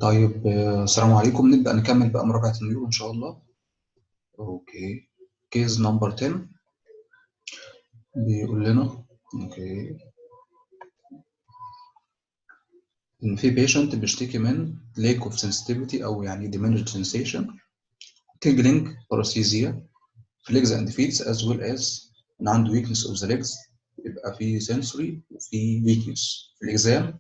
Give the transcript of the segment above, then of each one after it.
طيب السلام عليكم. نبدأ نكمل بقى مراجعة النيورو إن شاء الله. أوكي. كيس نمبر 10 بيقول لنا أوكي إن في بيشنت بيشتكي من lack of sensitivity أو يعني diminished sensation, tingling, paresthesia في legs and feet as well as إن عنده weakness of the legs. يبقى في sensory وفي weakness. في الإكزام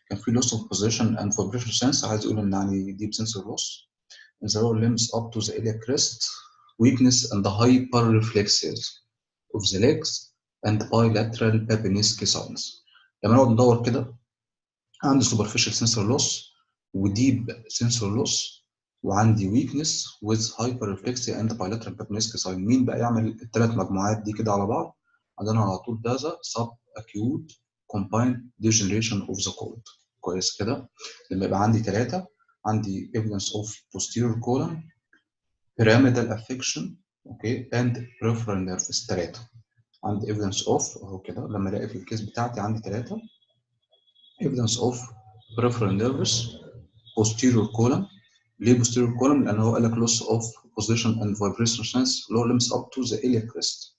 كان في loss of position and vibration sense، عايز يقول إن يعني deep sensory loss in the lower limbs up to the iliac crest, weakness and the hyperreflexes of the legs and bilateral Babinski signs. لما نقعد ندور كده عندي superficial sensor loss وديب sensor loss وعندي weakness with hyperreflexia and bilateral Babinski sign. مين بقى يعمل الثلاث مجموعات دي كده على بعض؟ عندنا على طول ده subacute combined degeneration of the cord. كويس كده؟ لما يبقى عندي ثلاثة، عندي evidence of posterior colon, pyramidal affection اوكي and peripheral nerves. ثلاثة عندي evidence of اهو كده. لما الاقي في الكيس بتاعتي عندي ثلاثة evidence of peripheral nerves posterior column. ليه posterior column؟ لأن هو قال لك loss of position and vibration sense lower limbs up to the iliac crest.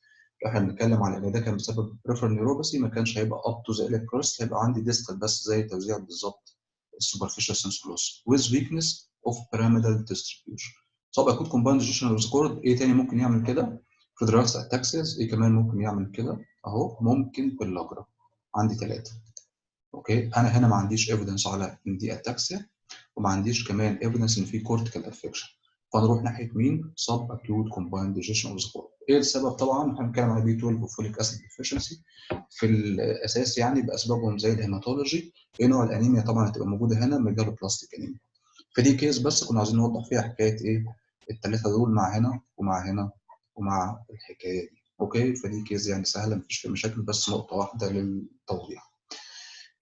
لو احنا بنتكلم على ان ده كان بسبب peripheral neuropathy ما كانش هيبقى up to the iliac crest، هيبقى عندي distal بس زي توزيع بالظبط superficial sense loss with weakness of pyramidal distribution. subacute combined degeneration of the cord. ايه تاني ممكن يعمل كده؟ فيدراكس اتاكسيس. ايه كمان ممكن يعمل كده؟ اهو ممكن باللاجرا. عندي ثلاثة. اوكي، انا هنا ما عنديش ايفيدنس على ان دي اتاكسيا وما عنديش كمان ايفيدنس ان في كورتيكال افكشن، فنروح ناحيه مين؟ سب اكيوت كومبايند ديجيشن اوف ذا كورد. ايه السبب؟ طبعا احنا بنتكلم على بي 12 وفوليك اسيد ديفيشنسي في الاساس، يعني باسبابهم زي الهيماتولوجي. ايه نوع الانيميا؟ طبعا هتبقى موجوده هنا ميجالو بلاستيك انيميا. فدي كيس بس كنا عايزين نوضح فيها حكايه ايه الثلاثه دول مع هنا ومع هنا ومع الحكايه دي. اوكي، فدي كيس يعني سهله مفيش فيها مشاكل، بس نقطه واحده للتوضيح.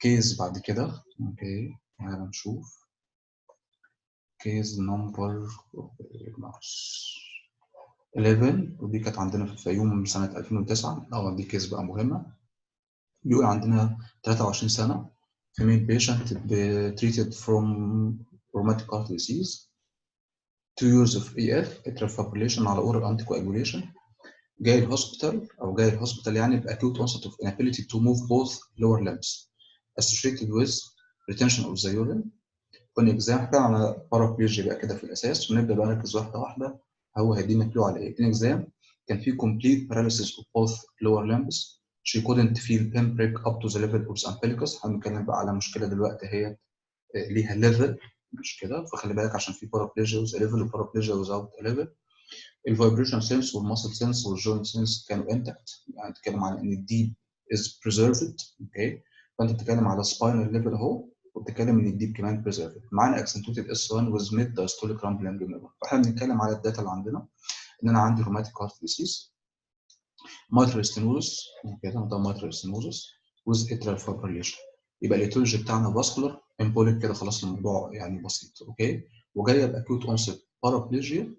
كيس بعد كده اوكي تعالى نشوف كيس نمبر 11 ودي كانت عندنا في الفيوم سنة 2009. دي كيس بقى مهمة. بيقول عندنا 23 سنة female patient treated from rheumatic heart disease 2 years of EF atrial fibrillation على oral anticoagulation. جاي الهوسبيتال يعني بأكيوت onset of inability to move both lower limbs associated with retention of the urine. كنا اكزام كده على بارابليجيا بقى كده في الاساس، ونبدا بقى نركز واحده واحده هو هيدينا كلو على ايه. اكزام كان في complete paralysis of both lower limbs. She couldn't feel pinprick up to the level of the umbilicus. هنتكلم بقى على مشكله دلوقتي هي ليها ليفل مش كده، فخلي بالك عشان في بارابليجيا with a level وبارابليجيا without a level. الفايبريشن سنس والماسل سنس والجوينت سنس كانوا انتكت، يعني بتتكلم على ان الديب is preserved. اوكي، فانت بتتكلم على spinal level اهو، وبتتكلم ان الديب كمان preserved. معانا accentuated S1 with mid diastolic rumbling neuron. فاحنا بنتكلم على الداتا اللي عندنا ان انا عندي rheumatic heart disease mitral stenosis كده، ده mitral stenosis with atrial fibrillation. يبقى الايتيولوجي بتاعنا فاسكولار امبوليك كده، خلاص الموضوع يعني بسيط. اوكي، وجايه باكيوت اونست بارابليجيا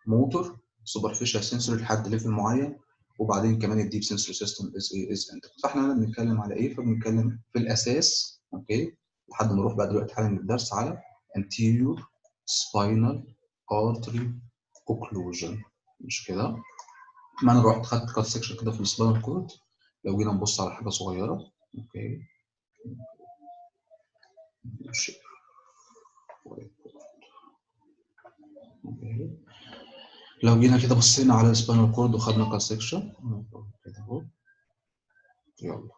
موتور سوبرفيشال سنسوري لحد ليفل معين، وبعدين كمان الديب سنسوري سيستم از انت. فاحنا هنا بنتكلم على ايه؟ فبنتكلم في الاساس اوكي لحد ما نروح بقى دلوقتي حالا الدرس على anterior spinal artery occlusion مش كده؟ ما انا رحت خدت كات سكشن كده في السباينال كورد. لو جينا نبص على حاجه صغيره اوكي اوكي لو جينا كده بصينا على السباينال كورد وخدنا كات سكشن كده اهو. يلا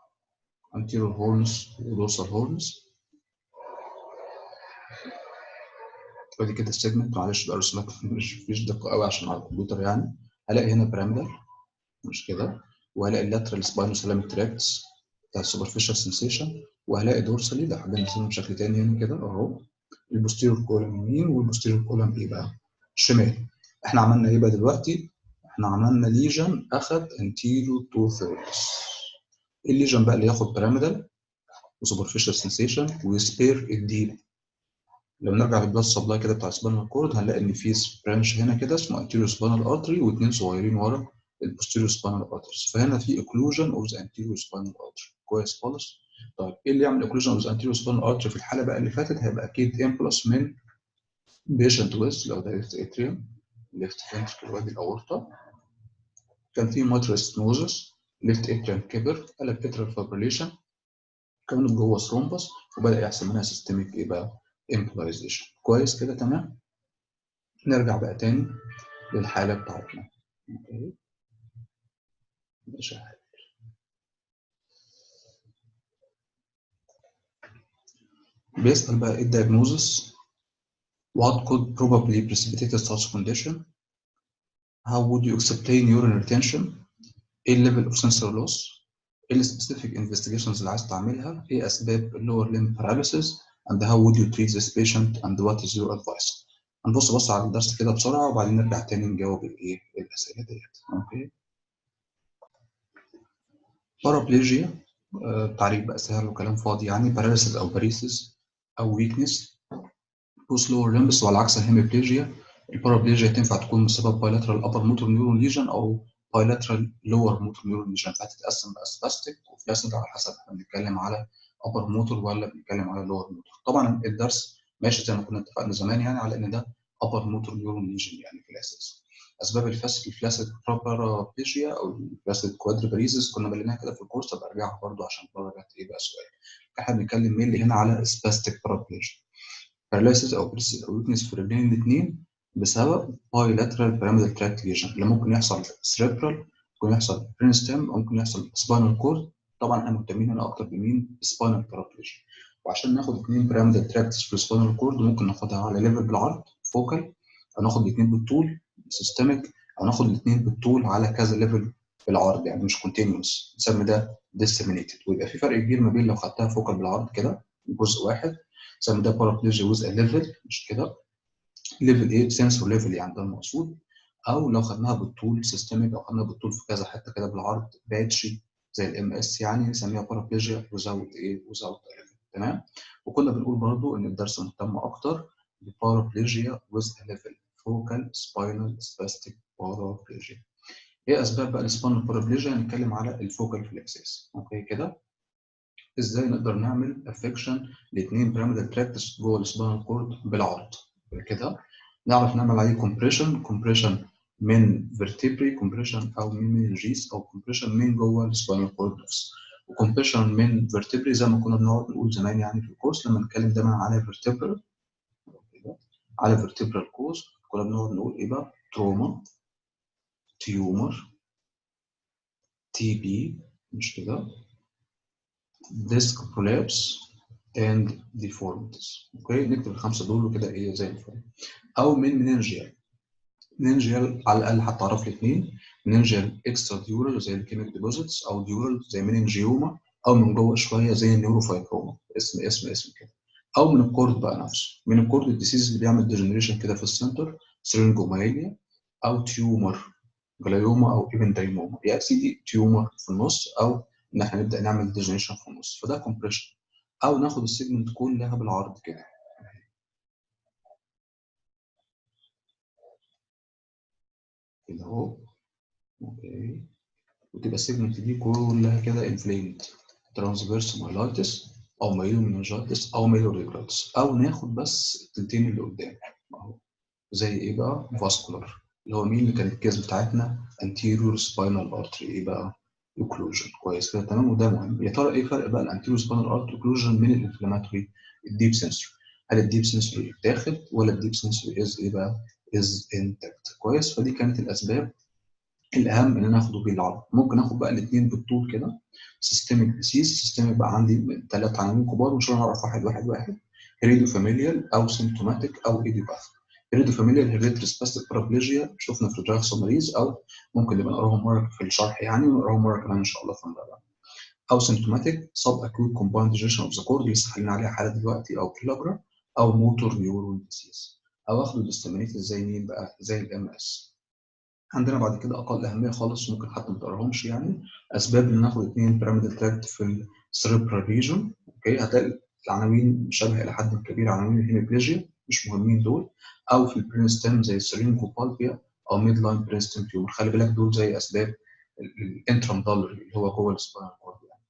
anterior horns dorsal horns. ادي كده السيجمنت، معلش بقى رسومات مش فيش دقه قوي عشان على الكمبيوتر يعني. هلاقي هنا بيراميدال مش كده، وهلاقي اللاترال سباينوسالاميك تراكتس بتاع السوبرفيشال سنسيشن، وهلاقي دورسالي ده حاجه نرسمها بشكل تاني هنا كده اهو البوستيريور كولم يمين والبوستيريور كولم ايه بقى؟ شمال. احنا عملنا ايه بقى دلوقتي؟ احنا عملنا ليجن اخد انتيريو تو ثيردز. الليجن بقى اللي ياخد بيراميدال وسوبرفيشال سنسيشن ويسبير الديب. لو نرجع للبلاد سبلاي كده بتاع السبانال كورد هنلاقي ان في برانش هنا كده اسمه انتيريو سبانال ارتري واثنين صغيرين ورا البوستيريو سبانال ارتريز، فهنا في اوكلوجن اوف ذا انتيريو سبانال ارتري. كويس خالص. طيب ايه اللي يعمل اوكلوجن اوف ذا انتيريو سبانال ارتري في الحاله بقى اللي فاتت؟ هيبقى اكيد امبلس من بيشنت ويز لو ده ليفت اتريوم، ليفت فنتركل وادي الاورطه، كان في ماترال ستنوزس، ليفت اتريوم كبر، قلب اتريال فابريليشن، كانت جوه ثرومبس، وبدا يحصل منها سيستميك ايه بقى؟ امبولايزيشن. كويس كده تمام. نرجع بقى تاني للحاله بتاعتنا. اوكي ماشي. بيسأل بقى ايه الدايجنوزس؟ What could probably precipitate such condition? How would you explain urine retention? ايه level of sensory loss؟ ايه specific investigations اللي عايز تعملها؟ ايه اسباب lower limb paralysis؟ and how would you treat this patient and what is your advice؟ هنبص بص على الدرس كده بسرعة وبعدين نرجع تاني نجاوب الايه الأسئلة ديت. اوكي. بارابليجيا، تعريف بقى سهل وكلام فاضي يعني، paralysis أو paresis أو weakness بوست لور ليمب، بس على عكس الهيميبليجيا. البارابليجيا تنفع تكون بسبب بايلاترال ابر موتور نيورون ليجن او بايلاترال لور موتور نيورون ليجن، فهتتقسم بقى سباستيك وفلاسيد على حسب احنا بنتكلم على ابر موتور ولا بنتكلم على لور موتور. طبعا الدرس ماشي زي ما كنا اتفقنا زمان يعني على ان ده ابر موتور نيورون ليجن يعني في الاساس. اسباب الفلاسيد بارابليجيا او الفلاسيد كوادريباليزيس كنا بليناها كده في الكورس، ابقى ارجعها برضه عشان المره ايه بقى سؤال. احنا بنتكلم مين هنا على سباستيك بارابليجيا، paralysis او بريسيس او ويكنس في الرجلين الاثنين بسبب bilateral pyramidal tract lesion اللي ممكن يحصل cerebral، ممكن يحصل brainstem، او ممكن يحصل spinal cord. طبعا احنا مهتمين هنا اكتر بمين؟ spinal paraplegia. وعشان ناخد اثنين pyramidal tracts في spinal cord ممكن ناخدها على ليفل بالعرض فوكال، او ناخد الاثنين بالطول سيستميك، او ناخد الاثنين بالطول على كذا ليفل بالعرض يعني مش كونتينوس، نسمي ده disseminated. ويبقى في فرق كبير ما بين لو خدتها فوكال بالعرض كده جزء واحد زي ده بارابليجيا ويز ليفل، مش كده؟ ليفل ايه؟ سنسور ليفل يعني ده المقصود. او لو خدناها بالطول سيستميك، او خدناها بالطول في كذا حته كده بالعرض باتشي زي الام اس يعني نسميها بارابليجيا وزاوت ايه؟ وزاوت ليفل. تمام. وكنا بنقول برضو ان الدرس مهتم اكتر ببارابليجيا ويز ليفل، فوكال سباينال سباستيك بارابليجيا. ايه اسباب بقى السباينال بارابليجيا؟ هنتكلم على الفوكال فليكسيس. اوكي كده. ازاي نقدر نعمل افكشن لاثنين بيراميدال تراكتس جوه السباينال كورد بالعرض كده؟ نعرف نعمل عليه كومبريشن من فيرتيبري كومبريشن او من منجيس، او كومبريشن من جوه السباينال كورد نفسه. وكومبريشن من فيرتيبري زي ما كنا بنقعد نقول زمان يعني في الكورس لما نتكلم دايما على فيرتيبرال، على فيرتيبرال كوز كنا بنقعد نقول ايه بقى؟ تروما، تيومر، تي بي، مش كده؟ disc prolapse and deformities. اوكي نكتب الخمسه دول وكده ايه زي الفل. او من مننجيال، مننجيال على الاقل هتعرف لي اثنين، مننجيال اكسترا ديورال زي الكيميك ديبوزيتس، او ديورال زي مننجيوما، او من جوه شويه زي النيوروفايبروما، اسم كده. او من الكورد بقى نفسه، من الكورد الديسيز اللي بيعمل ديجنريشن كده في السنتر، سيرينجومايليا، او تيومر جلايوما، او ايفن دايموما. يا سيدي تيومر في النص، او ان احنا نبدا نعمل ديجنريشن في النص، فده كومبريشن. او ناخد السيجمنت كلها بالعرض كده كده اهو. اوكي. وتبقى السيجمنت دي كلها كده انفليمد، ترانسفيرس مايلايتس او مايلومينجايتس او مايلوريجراتس، او ناخد بس التلتين اللي قدام اهو زي ايه بقى؟ فاسكولار، اللي هو مين اللي كانت الكيس بتاعتنا؟ anterior spinal artery ايه بقى؟ اوكلوجن. كويس كده تمام. وده مهم. يا ترى ايه فرق بقى الانتيريور سباينال ارت اوكلوجن من الانفلاماتوري؟ الديب سنسوري. هل الديب سنسوري اتاخد ولا الديب سنسوري از ايه بقى؟ از انتكت. كويس. فدي كانت الاسباب الاهم ان انا اخده بالعرض. ممكن اخد بقى الاثنين بالطول كده. سيستميك ديسيز، سيستميك بقى عندي ثلاث عناوين كبار وان شاء الله نعرف واحد. هيريدو فاميليال او سيمتوماتيك او ايديوباثيك. هيريدو فاميليال هيريدري سباستيك بارابليجيا شفنا في الدراغ سوماريز، او ممكن نبقى نقراهم مره في الشرح يعني ونقراهم مره كمان ان شاء الله في المراجعه. او سيمتوماتيك سب اكيوت كومباوند ديجيشن اوف ذا كورد لسه حالين عليها حاله دلوقتي، او كلابرا، او موتور نيورون ديسيز. او اخده ديستامينيتد زي مين بقى؟ زي الام اس. عندنا بعد كده اقل اهميه خالص ممكن حتى ما تقراهمش يعني، اسباب ان ناخد اثنين بيراميدال تراكت في السيربرال ريجون. اوكي هتلاقي العناوين شبه الى حد كبير عناوين الهيميبليجيا، مش مهمين دول. او في البرين ستيم زي السيرينجوبالبيا او ميد لاين برين ستيم تيومر. خلي بالك دول زي اسباب الانترم دالري اللي هو جوه السباينال كورد يعني.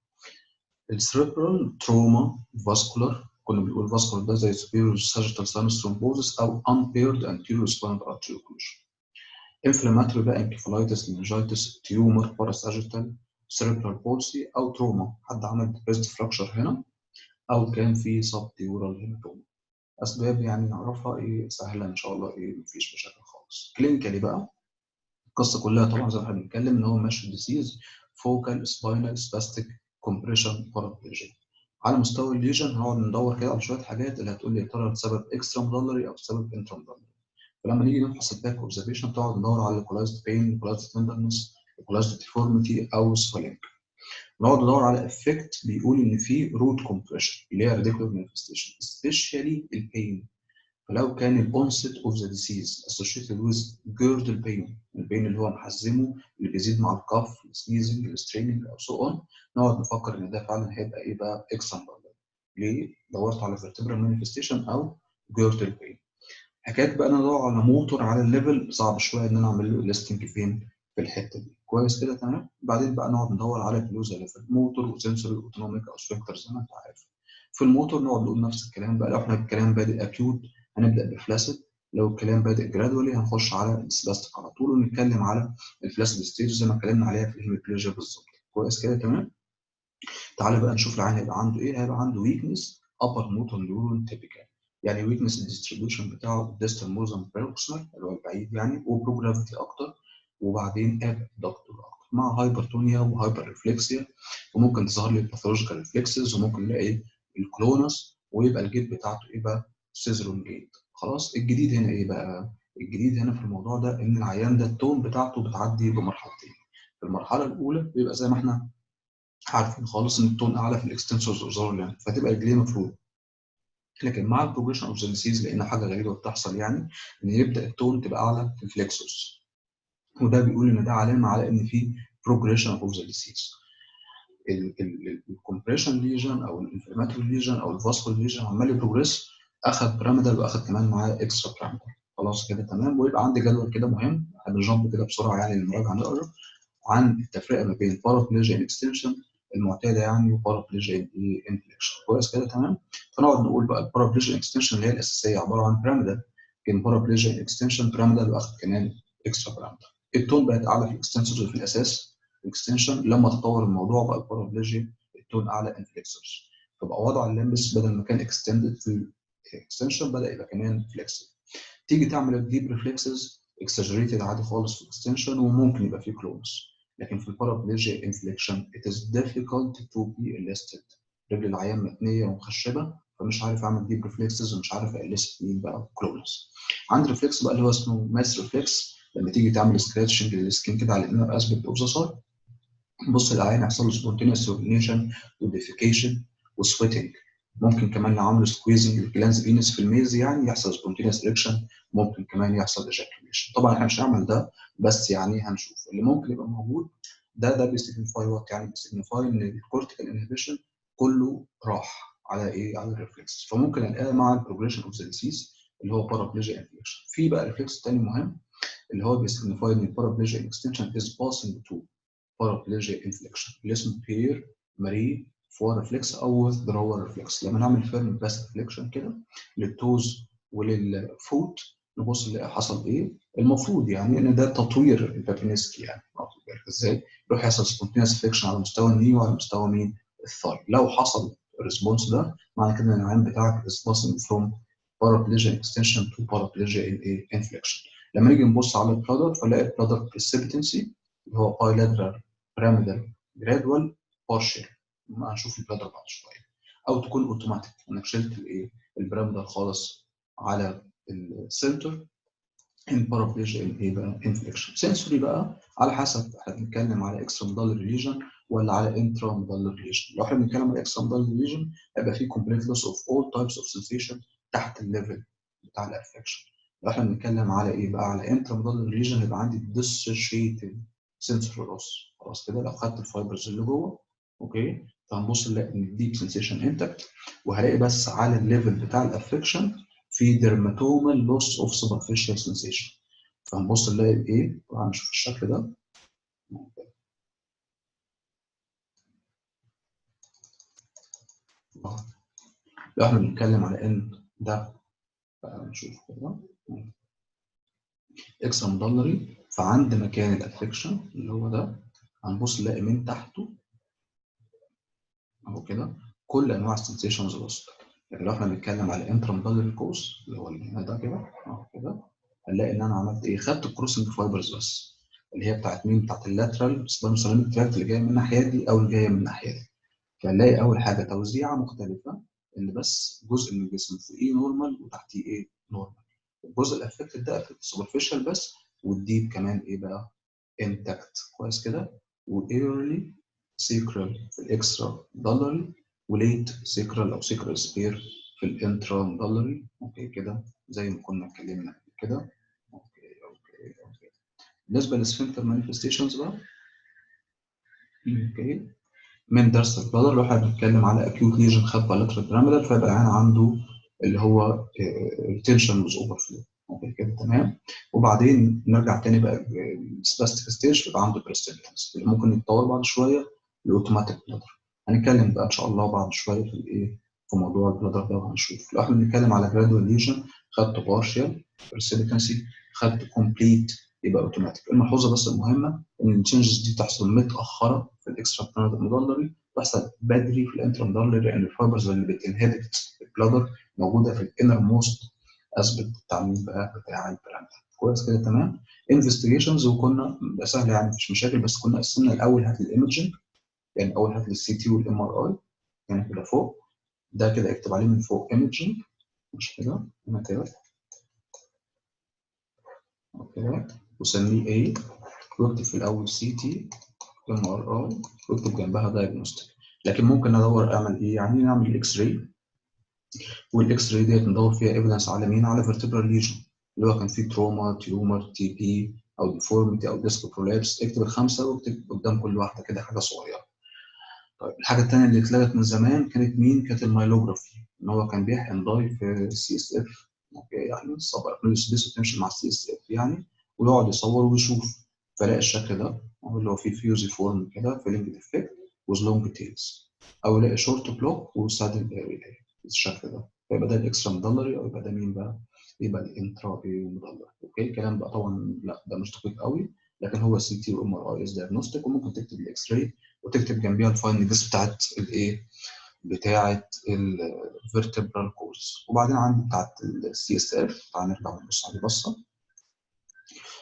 السيربرال تروما فاسكولار كنا بنقول فاسكولار ده زي superior sagittal sinus thrombosis او unpaired anterior spinal artery occlusion. inflammatory بقى انكفالايتس، meningitis، تيومر، باراساجيتال، cerebral palsy او تروما، حد عمل depressed fracture هنا او كان في subdural hematoma. اسباب يعني نعرفها ايه سهله ان شاء الله، ايه مفيش مشاكل خالص. كلينيكالي بقى القصه كلها طبعا زي ما احنا بنتكلم ان هو ماشي ديزيز فوكال سباينال سباستيك كومبريشن بارابليجيا. على مستوى الليجن هنقعد ندور كده على شويه حاجات اللي هتقول لي يا ترى بسبب اكسترا مدلري او سبب انترا مدلري. فلما نيجي نفحص الباك اوبزرفيشن تقعد ندور على لوكلايزد بين، لوكلايزد تندرنس، لوكلايزد ديفورميتي او سويلنج. نقعد ندور على افكت بيقول ان في روت كومبريشن اللي هي ريديكولار مانيفستيشن سبيشالي البين. فلو كان الأونست اوف ذا ديسيز associated with girdle pain، البين اللي هو محزمه اللي بيزيد مع الكف، السنيزنج، الستريننج او سو اون، نقعد نفكر ان ده فعلا هيبقى ايه بقى اكسامبل. ليه؟ دورت على vertebral manifestation او girdle pain. حكايه بقى انا ادور على موتور على الليفل صعب شويه ان انا اعمل له ليستنج فين في الحته دي. كويس كده تمام. بعدين بقى نقعد ندور على كلوزا ليفل، موتور وسنسوري اوتونوميك او سفنكتر زي ما انت عارف. في الموتور نقعد نقول نفس الكلام بقى، لو احنا الكلام بادئ اكيوت هنبدا بفلاسيد، لو الكلام بادئ جرادولي هنخش على السلاستيك على طول ونتكلم على الفلاسيد ستيج زي ما اتكلمنا عليها في الهيميبليجيا بالظبط. كويس كده تمام. تعالى بقى نشوف العيان هيبقى عنده ايه. هيبقى عنده ويكنس ابر موتور نيورون تيبيكال، يعني ويكنس الديستريبيوشن بتاعه ديستال موزم بيروكسمال اللي هو البعيد يعني، وبروجرافيتي اكتر، وبعدين اب دكتور اكتر، مع هايبرتونيا وهايبر ريفلكسيا، وممكن تظهر لي الباثولوجيكال ريفلكسز، وممكن نلاقي الكلونس، ويبقى الجيت بتاعته ايه بقى؟ سيزرون جيت. خلاص. الجديد هنا ايه بقى؟ الجديد هنا في الموضوع ده ان العيان ده التون بتاعته بتعدي بمرحلتين. في المرحله الاولى بيبقى زي ما احنا عارفين خالص ان التون اعلى في الاكستنسورز اوزار، فتبقى رجليه مفروض. لكن مع البروجريشن اوف ذا ديسيز لقينا حاجه غريبه بتحصل، يعني ان يبدا التون تبقى اعلى في الفليكسوس، وده بيقول ان ده علامه على ان في بروجريشن اوف ذا ديسيز. الكومبريشن ليجن او الانفلاماتوري ليجن او الفاسكول ليجن عمال يبروجريس، اخد بيراميدال واخد كمان معاه اكسترا بيراميدال. خلاص كده تمام. ويبقى عندي جدول كده مهم هنجمب كده بسرعه يعني للمراجعه نقرا عن التفرقه ما بين بارابليجيا اكستنشن المعتاده يعني وبارابليجيا انفليكشن. كويس كده تمام. فنقعد نقول بقى البارابليجيا اكستنشن اللي هي الاساسيه عباره عن بيراميدال، كان بارابليجيا اكستنشن بيراميدال واخد كمان اكسترا بيراميدال. التون بقت اعلى في الاكستنسورز في الاساس الاكستنشن، لما تطور الموضوع بقى البارابليجيا التون اعلى انفليكسورز، فبقى وضع اللمبس بدل ما كان اكستندد في الاكستنشن بدا يبقى كمان فليكسبل. تيجي تعمل الديب ريفلكسز اكسجريتد عادي خالص في الاكستنشن، وممكن يبقى فيه كلونز. لكن في البارابليجيا انفليكشن it is difficult to be elicited. رجل العيان متنيه ومخشبه، فمش عارف اعمل ديب ريفلكسز ومش عارف اليست مين بقى كلونز. عندي ريفلكس بقى اللي هو اسمه ماس ريفلكس، لما تيجي تعمل سكراتشنج للسكين كده على الانر اسبكت اوف ذا سايد، بص العين هيحصل له سبونتينيوس يورينيشن وديفيكيشن وسويتنج. ممكن كمان لو عملوا سكويزنج للجلانز فينس في الميز يعني يحصل سبونتينيوس اريكشن، ممكن كمان يحصل ايجاكيوليشن. طبعا احنا مش هنعمل ده، بس يعني هنشوف اللي ممكن يبقى موجود. ده بيسيجنيفاي وات؟ يعني بيسيجنيفاي ان الكورتيكال انهبيشن كله راح على ايه؟ على الريفلكس. فممكن الاقيها مع البروجريشن اوف ذا ديسيز اللي هو بارابليجيا انفليكشن. في بقى ريفلكس تاني مهم اللي هو بيسيجنيفاي ان البارابليجيا اكستنشن از باسنج تو بارابليجيا انفليكشن اللي اسمه بير ماري فور ريفلكس او withdrawal ريفلكس. لما نعمل فيرم باس ريفليكشن كده للتوز وللفوت نبص نلاقي حصل ايه. المفروض يعني ان ده تطوير البابينسكي، يعني واخد بالك ازاي؟ يروح يحصل سبونتينيوس فليكشن على مستوى الني وعلى مستوى مين؟ الثاي. لو حصل الريسبونس ده معنى كده ان العين بتاعك is passing from paraplegia extension to paraplegia inflection. لما نيجي نبص على البلادر فنلاقي البلادر precipitancy اللي هو bilateral pyramidal gradual partial. هنشوف البلادر بعد شويه. او تكون اوتوماتيك انك شلت الايه؟ البيراميدال خالص على السنتر ان بارابليجيا ايه بقى؟ انفليكشن. سنسوري بقى على حسب احنا بنتكلم على اكسترا ميدالر ليجن ولا على انترا ميدالر ليجن. لو احنا بنتكلم على اكسترا ميدالر ليجن هيبقى في كومبليت لوس اوف اول تايبس اوف سنسيشن تحت الليفل بتاع الافكشن. لو احنا بنتكلم على ايه بقى؟ على انترا ميدالر ليجن هيبقى عندي ديسوشيتد سنسوري لوس. خلاص كده لو خدت الفايبرز اللي جوه اوكي، فهنبص نلاقي ان الديب سنسيشن انتكت، وهلاقي بس على الليفل بتاع الافكشن في ديرماتومال لوس اوف سوبرفيشال سنسيشن. فهنبص نلاقي ايه؟ طبعا نشوف الشكل ده. لو احنا بنتكلم على ان ده نشوف كده اكسترا مدلري، فعند مكان الافكشن اللي هو ده هنبص نلاقي من تحته اهو كده كل انواع السنسيشنز لوست. لكن لو احنا بنتكلم على انترا مدلري كوز اللي هو اللي هنا ده كده اهو كده، هنلاقي ان انا عملت ايه؟ خدت الكروسنج فايبرز بس، اللي هي بتاعت مين؟ بتاعت اللاترال سبانوساليميك تراكت اللي جايه من الناحيه دي او اللي جايه من الناحيه دي. فنلاقي اول حاجه توزيعه مختلفه، ان بس جزء من الجسم فوقيه نورمال وتحتيه ايه؟ نورمال. الجزء الافكتد ده افكت سوبرفيشال بس، والديب كمان ايه بقى؟ انتاكت. كويس كده. وايرلي سيكرال في الاكسترا دولاري، وليت سيكرال او سيكرال سبير في الانترا دولاري. اوكي كده زي ما كنا اتكلمنا قبل كده. اوكي. بالنسبه للسفنكتر مانيفستيشنز بقى، اوكي، من درس البلدر لو احنا بنتكلم على acute lesion خد bilateral pyramidal، فيبقى يعني عنده اللي هو retention with overflow. اوكي كده تمام. وبعدين نرجع تاني بقى السباستيك ستيج، يبقى عنده بريستيبيتنس اللي ممكن يتطور بعد شويه لاوتوماتيك بلادر. هنتكلم بقى ان شاء الله بعد شويه في الايه، في موضوع البلادر ده، وهنشوف. لو احنا بنتكلم على gradual lesion خدت partial بريستيبيتنسي، خدت complete يبقى اوتوماتيك. الملحوظه بس المهمه ان التشنجز دي تحصل متاخره في الاكسترا ميدالري، تحصل بدري في الانترا ميدالري، لان الفايبرز اللي بتنهبت البلادر موجوده في الانر موست اثبت التعميم بقى بتاع البراند. كويس كده تمام. انفستيجيشنز، وكنا سهل يعني مفيش مشاكل، بس كنا قسمنا الاول هات الايمجنج، يعني اول هات السي تي والام ار اي، يعني كده فوق ده كده اكتب عليه من فوق ايمجنج، مش كده هنا كده اوكي، وسميه ايه، واكتب في الاول سي تي ام ار اي، واكتب جنبها دايجنوستيك. لكن ممكن ادور اعمل ايه؟ يعني نعمل اكس راي، والاكس راي ديت ندور فيها ايفيدنس على مين؟ على فيرتبرال ليجن، اللي هو كان فيه تروما، تيومر، تي بي، او ديفورميتي، او ديسك برولابس. اكتب الخمسه واكتب قدام كل واحده كده حاجه صغيره. طيب الحاجه الثانيه اللي اتلغت من زمان كانت مين؟ كانت المايلوجرافي، ان هو كان بيحقن داي في السي اس اف. اوكي، يعني الصبغه السديس تمشي مع السي اس اف يعني، ويقعد يصور ويشوف، فلاقي الشكل ده اللي هو فيه فيوزي فورم كده فيلينج ديفكت وز لونج تيلز، او الاقي شورت بلوك وسادن اريا بالشكل ده، فيبقى ده الاكسترا مدلري، او يبقى ده مين بقى؟ يبقى الانترا مدلري. اوكي الكلام بقى طبعا لا ده مش دقيق قوي، لكن هو سي تي وام ار اي از دايجنوستيك، وممكن تكتب الاكس راي وتكتب جنبيها الفايندنجز بتاعت الايه؟ بتاعت الفيرتبرال كورس. وبعدين عندي بتاعت السي اس اف، تعال نرجع نبص عليه بصه.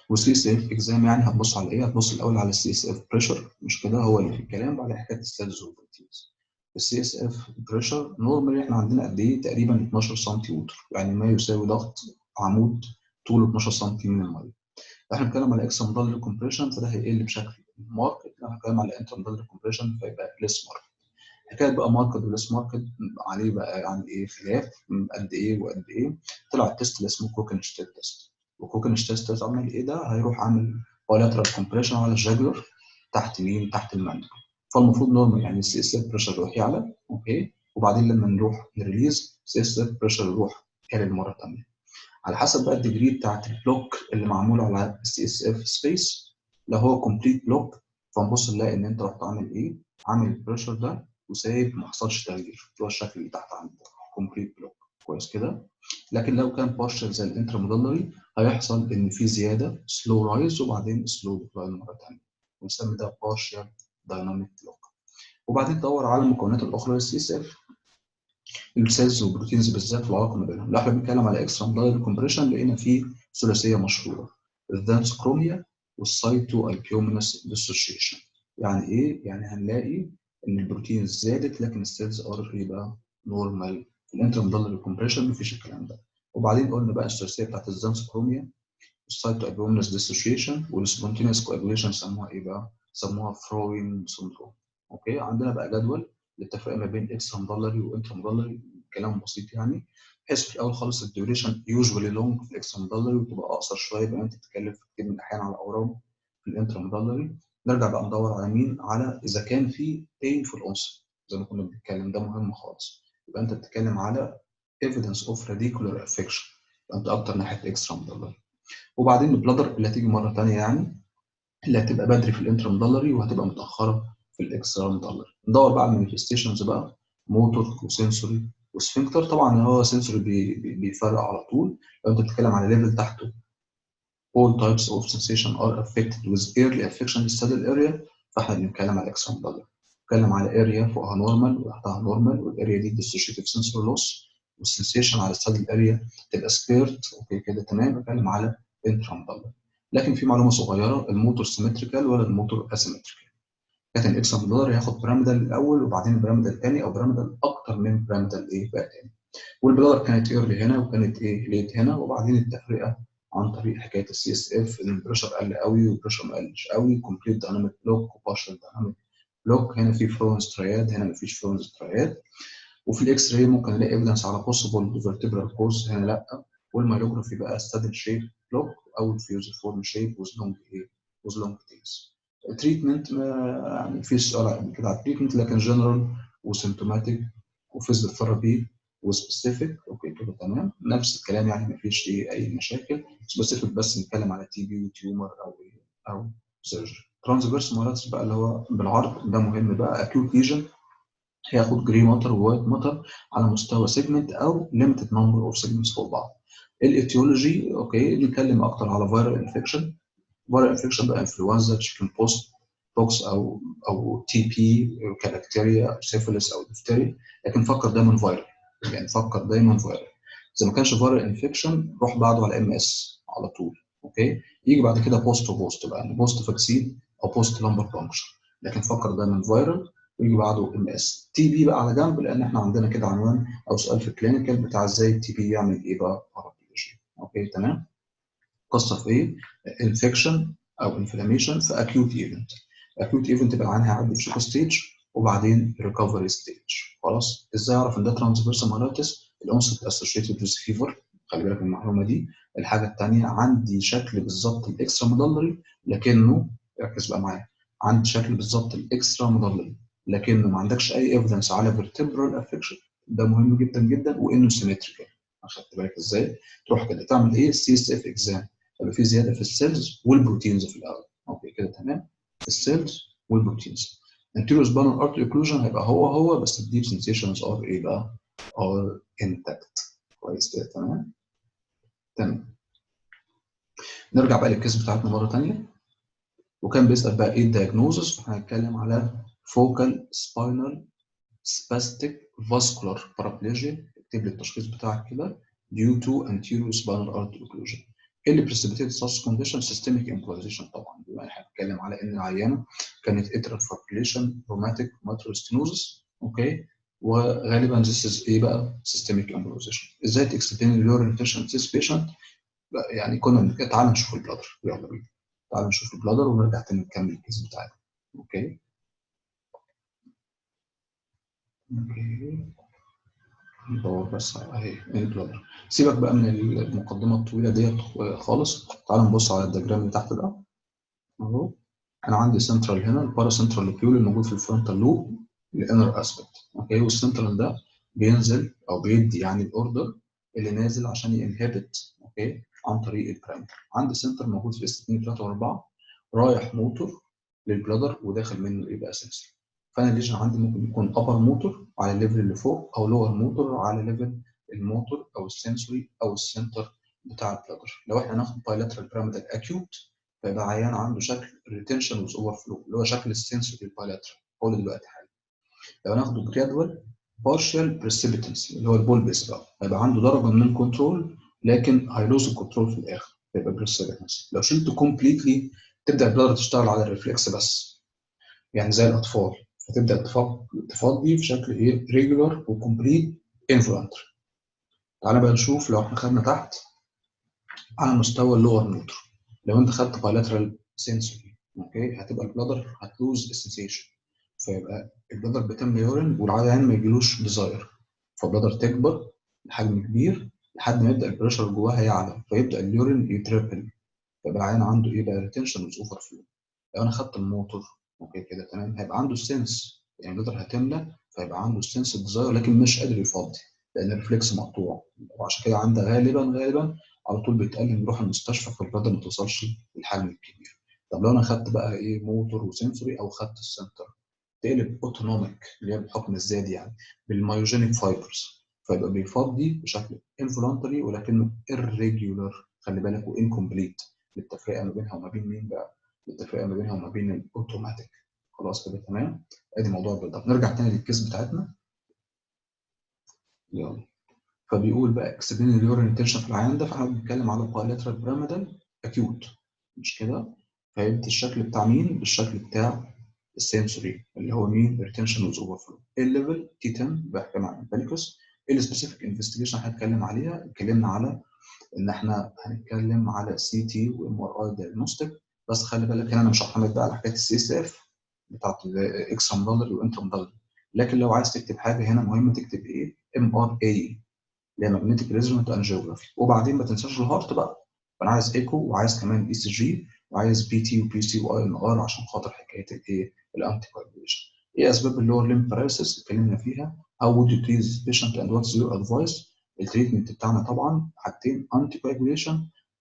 والسي اس اف اكزام يعني هتبص على ايه؟ هتبص الاول على السي اس اف بريشر، مش كده هو اللي في الكلام، بعد حكايه الستاتس والبروتينز. السي اس اف بريشر نورمالي احنا عندنا قد ايه؟ تقريبا 12 سم ووتر، يعني ما يساوي ضغط عمود طوله 12 سم من الميه. احنا بنتكلم على اكسترا مدلري كومبريشن، فده هيقل بشكل ماركت. لو هنتكلم على انترا مدلري كومبريشن فيبقى ليس ماركت. حكايه بقى ماركت وليس ماركت عليه بقى يعني ايه خلاف، قد ايه وقد ايه. طلع التيست اللي اسمه كوكنشتيت تيست، وكوكنشتيت تيست عمل ايه؟ ده هيروح عامل بايلاترال كومبريشن على الجاجولر تحت مين؟ تحت المندل. فالمفروض نورمال يعني السي اس اف بريشر يروح يعلى، اوكي، وبعدين لما نروح نريليز سي اس اف بريشر يروح يعلى مره ثانيه، على حسب بقى الديجري بتاعت البلوك اللي معمول على السي اس اف سبيس. لو هو كومبليت بلوك فنبص نلاقي ان انت رحت عامل ايه؟ عامل البريشر ده وسايب ما حصلش تغيير، اللي هو الشكل اللي تحت عندك كومبليت بلوك. كويس كده. لكن لو كان بارشل زي الانترمودلري هيحصل ان في زياده سلو رايز وبعدين سلو ديكلاين مره ثانيه، ونسمي ده بارشل دايناميك بلوك. وبعدين تدور على المكونات الاخرى للسي اس اف، السيلز والبروتينز بالذات والعلاقه ما بينهم. لو احنا بنتكلم على اكسترا مودايل كومبريشن لقينا فيه ثلاثيه مشهوره، الذانسكروميا والسايتو البيومينس ديسوشيشن. يعني ايه؟ يعني هنلاقي ان البروتينز زادت لكن السيلز ار ايه بقى؟ نورمال. في الانترا مودايل كومبريشن مفيش الكلام ده. وبعدين قلنا بقى الثلاثيه بتاعت الذانسكروميا والسايتو البيومينس ديسوشيشن والسبونتينيوس كواجوليشن سموها ايه بقى؟ سموها فروين سندروم. اوكي عندنا بقى جدول للتفرقه ما بين اكسترا مودلري وانترا مودلري، كلام بسيط يعني. بحيث في الاول خالص الديوريشن يوجوالي لونج في الاكسترا مودلري وتبقى اقصر شويه، يبقى انت بتتكلم في كتير من الاحيان على اورام في الانترا مودلري. نرجع بقى ندور على مين؟ على اذا كان في بين في الانصر زي ما كنا بنتكلم، ده مهم خالص. يبقى انت بتتكلم على evidence of radicular affection، يبقى انت اكتر ناحيه اكسترا مودلري. وبعدين البلادر اللي هتيجي مره ثانيه يعني، اللي هتبقى بدري في الانترا مدلري وهتبقى متاخره في الاكسترا مدلري. ندور بقى على المانيفستيشنز بقى، موتور وسنسوري والسفنكتر طبعا هو سنسور بيفرق على طول. لو انت بتتكلم على ليفل تحته all types of sensation are affected with early affection للsaddle area، فاحنا بنتكلم على اكسون بلادر. بنتكلم على اريا فوقها نورمال وتحتها نورمال، والاريا دي dissociative sensor loss، والسنسيشن على السادل اريا تبقى سبيرت، اوكي كده تمام. بتكلم على انترام بلادر. لكن في معلومه صغيره، الموتور سيمتريكال ولا الموتور اسيمتريكال. كانت الاكسون بلادر ياخد بيراميدال الاول وبعدين بيراميدال الثاني، او بيراميدال اكتر من بيراميدال ايه بقى تاني. والبلادر كانت ايرلي هنا وكانت ايه ليت هنا، وبعدين التفرقه عن طريق حكايه السي اس اف ان البريشر قل قوي والبريشر ما قلش قوي، كومبليت دايناميك بلوك وبارشال دايناميك بلوك. هنا في فرونز ترياد، هنا مفيش فرونز ترياد. وفي الاكس راي ممكن نلاقي ايفيدنس على بوسيبل فيرتبرال كوز، هنا لا. والمايلوجرافي بقى ستادل شيب بلوك او فيوزيفورم شيب وز لونج ايه وز لونج تيلز. التريتمنت يعني مفيش سؤال قبل كده على التريتمنت، لكن جنرال وسيمتوماتيك وفيزيوثيرابي وسبيسيفيك، اوكي كده تمام. نفس الكلام يعني مفيش اي مشاكل. سبيسيفيك بس نتكلم على تي بي وتيومر او ايه او سيرجري. ترانسفيرس مالاتس بقى اللي هو بالعرض ده مهم بقى، اكيوت ليجن هياخد جري ماتر ووايت ماتر على مستوى سيجمنت او ليميتد نمبر اوف سيجمنتس فوق بعض. الايتيولوجي اوكي نتكلم اكتر على فيرال انفكشن. فيرال انفكشن بقى انفلونزا، تشيكن بوست بوكس او تي بي كبكتيريا او سيفيلس او دفتري. لكن فكر دايما فيرال، يعني فكر دايما فيرال. اذا ما كانش فيرال انفكشن روح بعده على ام اس على طول، اوكي. يجي بعد كده بوست بقى، يعني بوست فاكسين او بوست لامبر بانكشر. لكن فكر دايما فيرال، ويجي بعده ام اس. تي بي بقى على جنب، لان احنا عندنا كده عنوان او سؤال في الكلينيكال بتاع ازاي التي بي يعمل ايه بقى بارابيولوجي، اوكي تمام. قصه في ايه؟ انفكشن او انفلاميشن في اكيوت ايفنت. اكيوت ايفنت بقى عنها هيعدي في شوك ستيج وبعدين ريكفري ستيج. خلاص ازاي اعرف ان ده ترانسفيرس مالايتس؟ الانست اسوشيتد ويز فيفر، خلي بالك من المعلومه دي. الحاجه الثانيه عندي شكل بالظبط الاكسترا مدلري لكنه، ركز بقى معايا، عندي شكل بالظبط الاكسترا مدلري لكنه ما عندكش اي ايفيدنس على فيرتبرال افكشن. ده مهم جدا جدا، وانه سيمتريكال. اخدت بالك ازاي؟ تروح كده تعمل ايه؟ سي اس اف اكزام، يبقى في زياده في السيلز والبروتينز في الاول، اوكي كده تمام. السيلز والبروتينز. anterior spinal artery occlusion هيبقى هو بس الديب sensations ار ايه بقى؟ ار intact. كويس كده تمام. تمام. نرجع بقى للكيس بتاعتنا مره ثانيه، وكان بيسال بقى ايه الدايجنوزس. فاحنا هنتكلم على فوكال سباينال spastic vascular paraplegia. اكتب لي التشخيص بتاعك كده due to anterior spinal artery occlusion. ايه اللي precipitated such condition؟ systemic embolization طبعا، بما احنا بنتكلم على ان العيانه كانت atrial fibrillation rheumatic mitral stenosis، اوكي. وغالبا this is ايه بقى؟ systemic embolization. ازاي تكسبلين اليورين retention in this patient؟ يعني كنا تعال نشوف البلادر، يلا بينا. تعال نشوف البلادر ونرجع تاني نكمل الكيس بتاعنا، اوكي. اوكي ندور بس اهي البلادر. سيبك بقى من المقدمه الطويله ديت خالص. تعال نبص على الدياجرام اللي تحت ده اهو. انا عندي سنترال هنا، البارا سنترال لوبيول الموجود في الفرونتال لوب، الانر اسبكت، اوكي. والسنترال ده بينزل او بيدي يعني الاوردر اللي نازل عشان ينهبت، اوكي، عن طريق البرايمر. عندي سنتر موجود في اس 2 3 و4، رايح موتور للبلادر وداخل منه ايه بقى سنسور. فانا الليجن عندي ممكن يكون ابر موتور على الليفل اللي فوق، او لور موتور على ليفل الموتور او السنسوري او السنتر بتاع البلادر. لو احنا ناخد بايلاترال بيراميدال اكيوت، فيبقى عيان عنده شكل ريتنشن ويز اوفر فلو، اللي هو شكل السنسوري بايلاترال هو اللي دلوقتي حالا. لو ناخده جرادوال بارشال بريسيبيتنسي اللي هو البولبس بقى، هيبقى عنده درجه من الكنترول لكن هيلوز الكنترول في الاخر، هيبقى بريسيبيتنسي. لو شلته كومبليتلي تبدا البلادر تشتغل على الريفلكس بس، يعني زي الاطفال، فتبدا تفضي في شكل ايه؟ ريجولار وكومبليت انفلانتري. تعالى بقى نشوف لو احنا خدنا تحت على مستوى اللور موتور. لو انت خدت بايلاترال سنسوري، اوكي، هتبقى البلادر هتلوز السنسيشن، فيبقى البلادر بتملى يورين والعيان ما يجيلوش ديزاير، فالبلادر تكبر لحجم كبير لحد ما يبدا البريشر جواها يعلى، فيبدا اليورين يتربل، فيبقى العيان عنده ايه بقى؟ ريتنشن ويز اوفر فلو. لو انا خدت الموتور، اوكي كده تمام، هيبقى عنده السنس، يعني البلادر هتملى فيبقى عنده السنس الديزاير لكن مش قادر يفضي لان الريفلكس مقطوع. وعشان كده عندها غالبا على طول بيتقال نروح المستشفى فالبلادر ما توصلش للحجم الكبير. طب لو انا خدت بقى ايه؟ موتور وسنسوري، او خدت السنتر، تقلب اوتونوميك اللي هي بالحكم الذاتي يعني بالمايوجينيك فايبرز. فيبقى بيفضي بشكل involuntary ولكنه irregular، خلي بالك، وانكمبليت بالتفرقه ما بينها وما بين مين بقى؟ بالتفرقه ما بينها وما بين الاوتوماتيك. خلاص كده تمام؟ ادي موضوع البيلد. نرجع تاني للكيس بتاعتنا. يلا. فبيقول بقى اكسبلين اليورين ريتنشن في العيان ده، فاحنا بنتكلم على بايلاترال بيراميدال اكيوت، مش كده؟ فهمت الشكل بتاع مين؟ بالشكل بتاع السنسوري اللي هو مين؟ ريتنشن ويز اوفر فلو. الليفل تي 10 بحكي عن الباليكوس. السبيسيفيك انفستيجيشن هنتكلم عليها، اتكلمنا على ان احنا هنتكلم على سي تي وام ار اي دايجنوستيك. بس خلي بالك هنا انا مش هعتمد بقى على حكايه السي اس اف بتاعت الاكسترا مودلري وانترا مودلري، لكن لو عايز تكتب حاجه هنا مهمه تكتب ايه؟ ام ار اي اللي هي ماجنتيك ريزونانت انجيوجرافي. وبعدين ما تنساش الهارت بقى، فانا عايز ايكو وعايز كمان اي سي جي وعايز بي تي وبي سي واي ان ار عشان خاطر حكايه الايه؟ الانتي كوagulation. ايه اسباب اللور ليمب باراليسيس اتكلمنا فيها؟ how would you treat this patient and what's your advice؟ التريتمنت بتاعنا طبعا حاجتين: انتي كوagulation،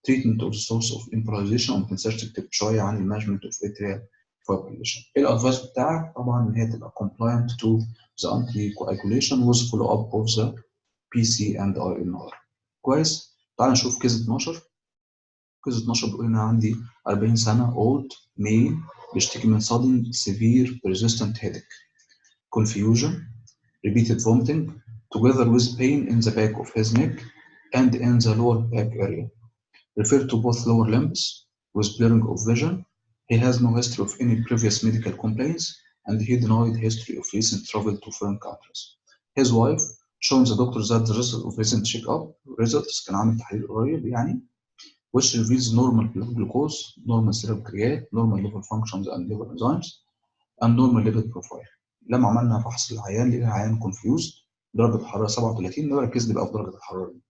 تريتمنت اوف ذا سورس اوف امبرايزيشن، وما تنساش تكتب شويه عن المانجمنت اوف اتريال coagulation. ايه الادفايس بتاعك؟ طبعا ان هي تبقى compliant to the anticoagulation with follow up of the بي سي اند اي ان ار. كويس؟ تعال نشوف كيس 12. كيس 12 بيقول لنا عندي 40 سنه اولد ميل بيشتكي من sudden severe persistent headache, confusion, repeated vomiting together with pain in the back of his neck and in the lower back area. Referred to both lower limbs with blurring of vision. He has no history of any previous medical complaints and he denied history of recent travel to foreign countries. His wife shown the doctor that the result of recent check-up results كان عامل تحليل قريب يعني which reveals normal blood glucose, normal serum creatinine, normal liver functions and liver enzymes and normal lipid profile. لما عملنا فحص العيان لقينا العيان confused، درجة الحرارة 37. نركز لي بقى في درجة الحرارة دي.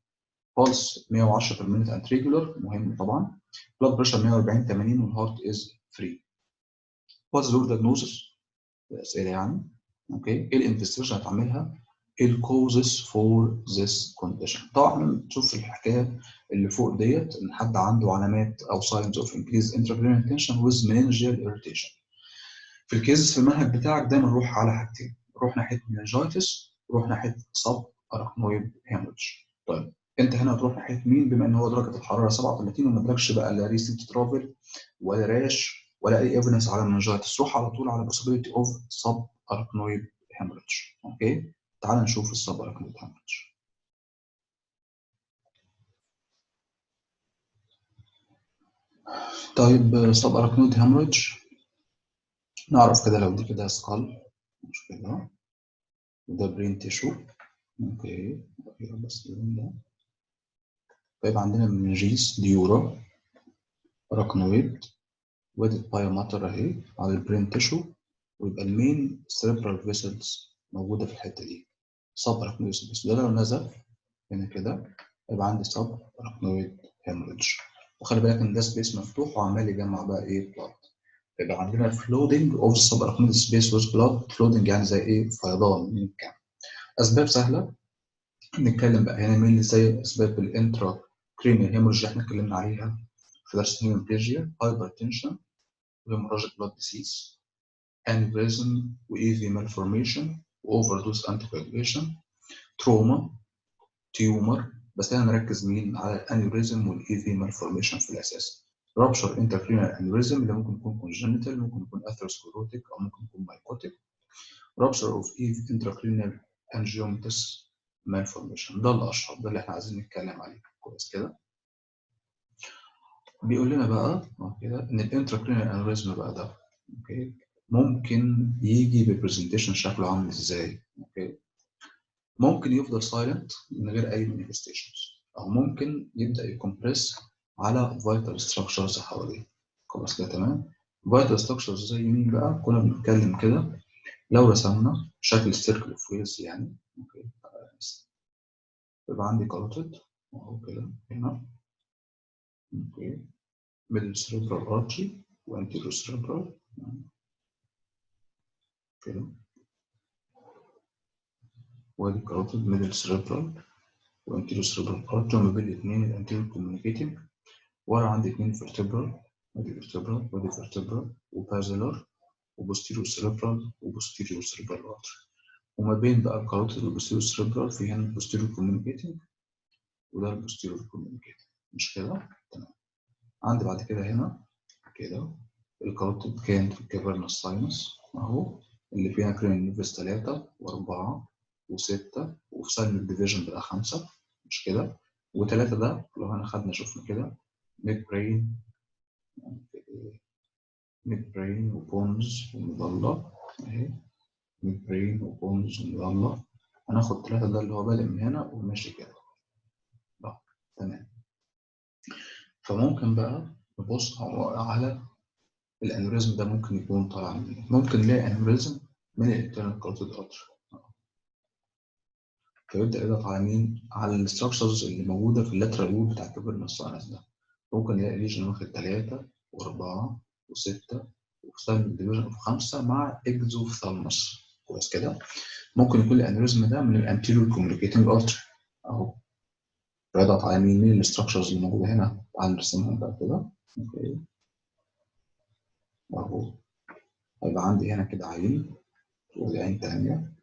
pulse 110 per minute and regular، مهم طبعا. blood pressure 140 80 والهارت is free. what's your diagnosis؟ الأسئلة يعني. اوكي، ايه الانفستيجيشن هتعملها؟ ايه الكوزز فور ذيس كونديشن؟ طبعا تشوف الحكايه اللي فوق ديت ان حد عنده علامات او signs of increased intracranial tension with meningeal irritation. في الكيسز في المنهج بتاعك دايما روح على حاجتين: روح ناحيه meningitis، روح ناحيه sub arachnoid hemorrhage. طيب انت هنا هتروح ناحيه مين بما ان هو درجه الحراره 37 وما ادركش بقى لا ريسنت ترافل ولا راش ولا اي ايفيدنس على meningitis؟ روح على طول على possibility of sub arachnoid hemorrhage. اوكي، تعال نشوف السب arachnoid hemorrhage. طيب سب arachnoid hemorrhage نعرف كده لو دي كده سكال، مش كده، وده برين تيشو. اوكي بس ده. طيب عندنا منجيس ديورا اراكنويد وادي بايوماتر اهي على البرين تيشو، ويبقى المين سيربرال فيسلز موجوده في الحته دي. سب اراكنويد بس ده لو نزل هنا كده يبقى عندي سب اراكنويد هيموريدج. وخلي بالك ان ده سبيس مفتوح وعمال يجمع بقى ايه؟ بلاد. يبقى عندنا فلودنج اوف سب اراكنويد سبيس ويز بلاد. فلودنج يعني زي ايه؟ فيضان من الكام. اسباب سهله نتكلم بقى هنا مين زي اسباب الانترا كرينيال هيموريدج اللي احنا اتكلمنا عليها في درس هيموبليجيا: هايبرتنشن وهيموراجيك بلاد ديسيز، انيوريزم واي في مالفورميشن واوفر دوز انتي كواجوليشن، تروما، تيومر. بس احنا نركز مين على الانيوريزم والاي في مالفورميشن في الاساس. رابشر انتركرينال انيوريزم اللي ممكن يكون كونجنتال، ممكن يكون اثيروسكليروتيك او ممكن يكون مايكوتيك. رابشر اوف اي انتركرينال انجيومتس مالفورميشن، ده الاشهر، ده اللي احنا عايزين نتكلم عليه. كويس كده. بيقول لنا بقى كده ان الانتراكرينال انوريزم بقى ده اوكي ممكن يجي ببرزنتيشن شكله عامل ازاي؟ اوكي، ممكن يفضل سايلنت من غير اي مانيفستيشنز، او ممكن يبدا يكمبرس على فيتال ستراكشرز حواليه. خلاص كده تمام. فيتال ستراكشرز زي مين بقى؟ كنا بنتكلم كده لو رسمنا شكل السيركل اوف ويلز يعني. اوكي، يبقى عندي كاروتيد اهو كده هنا. اوكي، middle cerebral artery وanterior cerebral كده، وادي كاروتيد middle cerebral وanterior cerebral artery، وما بين الاثنين الانتيريور communicating. ورا عندي اثنين vertebral، ادي vertebral وادي vertebral وبازلر وبوستيريور cerebral وبوستيريور cerebral artery. وما بين بقى الكاروتيد والبوستيريور سيريبرال في هنا البوستيريور كوميونيكيتنج وده البوستيريور كوميونيكيتنج، مش كده؟ تمام. عندي بعد كده هنا كده الكاروتيد كان في الكافرنس ساينس اهو، اللي فيها كرين نيفس 3 و4 و6 وفي ساين الديفيجن بقى 5، مش كده؟ و3 ده لو احنا خدنا شفنا كده ميد برين، ميد برين وبونز ومظلة اهي، ميد برين وبونز ومظلة. هناخد 3 ده اللي هو بادئ من هنا وماشي كده بقى. تمام. فممكن بقى نبص على الانوريزم ده ممكن يكون طالع منين؟ ممكن نلاقي انوريزم من الانترنال كاروتيد ارتري، فيبدا يضغط على مين؟ على الستراكشرز اللي موجوده في اللاترال وول بتاع الكافرنس ساينس ده. ممكن نلاقي ليجن واخد 3 و4 و6 وفي ساين ديفيجن اوف 5 مع اكزوثالموس، كويس كده؟ ممكن يكون الانوريزم ده من الانتيريور كوميونيكيتنج ارتري اهو، فيضغط على مين؟ من الستراكشرز اللي موجوده هنا. تعال نرسمهم بقى كده. اوكي اهو، هيبقى عندي هنا كده عين ودي عين تانية،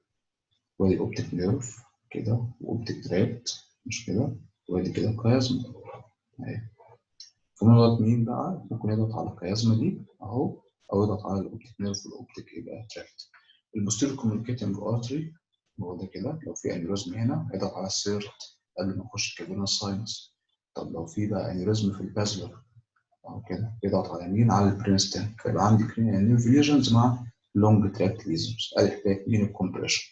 وادي اوبتيك نيرف كده واوبتيك تراكت، مش كده؟ وادي كده كيازما اهي. فنضغط مين بقى؟ ممكن يضغط على الكيازما دي اهو، او يضغط على الاوبتيك نيرف والاوبتيك يبقى تراكت. البوستيريور كوميونيكيتنج ارتري هو ده كده، لو في انيوريزم هنا هيضغط على السيرت قبل ما يخش الكافيرنس ساينس. طب لو في بقى انيوريزم في البازلر اهو كده، يضغط على مين؟ على البرينستون، فيبقى عندي كرينيال نيرف ليجنز مع لونج تراكت ليجنز. ادي حكايه مين؟ الكومبريشن.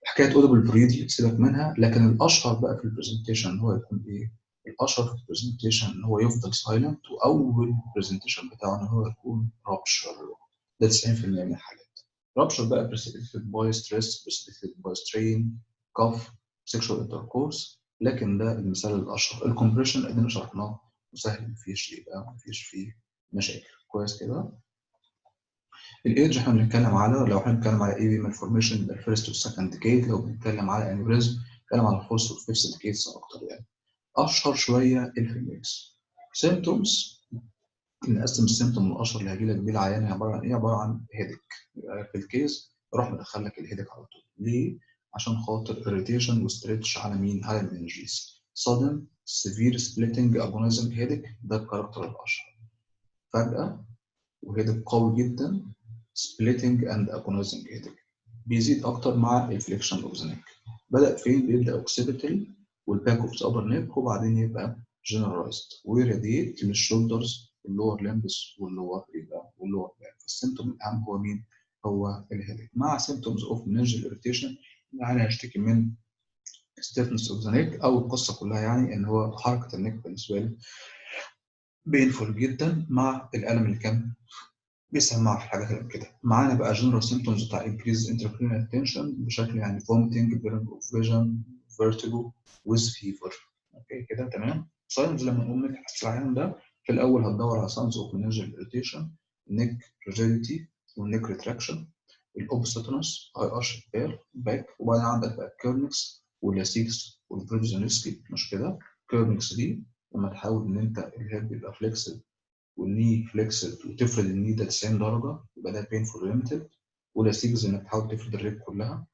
حكايه اودبل بريد سيبك منها، لكن الاشهر بقى في البرزنتيشن ان هو يكون ايه؟ الاشهر في البرزنتيشن ان هو يفضل سايلنت، واول برزنتيشن بتاعه ان هو يكون رابشر، ده 90% من الحالات. رابشر بقى بريسبيتد باي ستريس، بريسبيتد باي سترين، كاف، سيكشوال انتركورس، لكن ده المثال الاشهر. الكومبريشن ادينا شرحناه وسهل، مفيش يبقى مفيش فيه مشاكل، كويس كده؟ الايدج احنا بنتكلم على، لو احنا بنتكلم على ايه مالفورميشن يبقى الفيرست والسكند ديكيد، لو بنتكلم على انيوريزم بنتكلم على الفورث والفيفث ديكيدز اكتر يعني. اشهر شويه الفيميكس سيمتومز. نقسم السيمتوم الاشهر اللي هيجي لك بيه العيان عباره عن ايه؟ عباره عن هيدك. يبقى في الكيس اروح مدخل لك الهيدك على طول. ليه؟ عشان خاطر irritation وستريتش على مين؟ على المنجيز. sudden severe splitting agonizing headache ده الكاركتر الاشهر. فجاه وهيدك قوي جدا، splitting and agonizing headache، بيزيد اكتر مع الفليكشن اوف ذا نيك. بدا فين؟ بيبدا اوكسيبيتال والباك اوف ذا ابر نيك، وبعدين يبقى جنرالايزد ويراديت للشولدرز واللور لمبس واللور يبقى واللور باك. السيمتوم الاهم هو مين؟ هو الهيدك مع سيمتومز اوف مننجل اريتيشن. يعني هشتكي من stiffness اوف ذا نيك، او القصه كلها يعني ان هو حركه النيك بالنسبه لي بينفول جدا مع الالم اللي كان بيسمع في حاجات غير كده. معانا بقى جنرال سيمبتومز بتاع increased intracranial tension بشكل يعني vomiting, blurring of vision, vertigo with fever. اوكي كده تمام. ساينز لما نقول نبحث العيان ده، في الاول هتدور على signs of meningeal irritation, neck rigidity والneck retraction, الاوبستاتونس هاي ارش باك، وبعدين عندك بقى الكيرنكس واللاسيكس والبريدجنسكي، مش كده؟ الكيرنكس دي لما تحاول ان انت الهيد يبقى فليكسد والني فليكسد وتفرد الني ده 90 درجه، يبقى ده بينفول ليميتد. ولا سيجز انك تحاول تفرد الريب كلها.